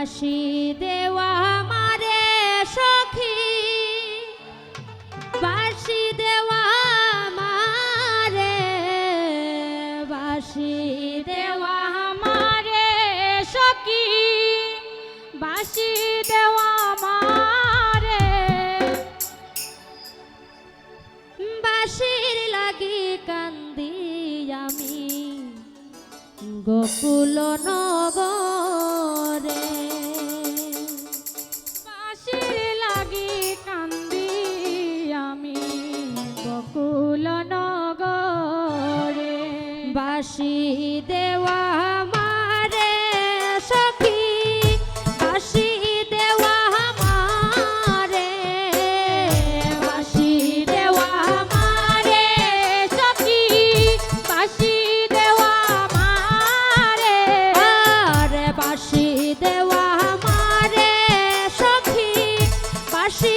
বাঁশি দেওয়া আমারে সখী, বাঁশি দেওয়া আমারে, বাঁশি দেওয়া আমারে সখী, বাঁশি দেওয়া আমারে, বাঁশির লাগি কান্দি আমি গোকুল নগরে, বাঁশির লাগি কান্দি আমি গোকুল নগরে। বাঁশি দেওয়া আমারে সখী, বাঁশি দেওয়া আমারে, বাঁশি দেওয়া আমারে সখী, বাঁশি দেওয়া আমারে, আরে বাঁশি দেওয়া আমারে সখী, বাঁশি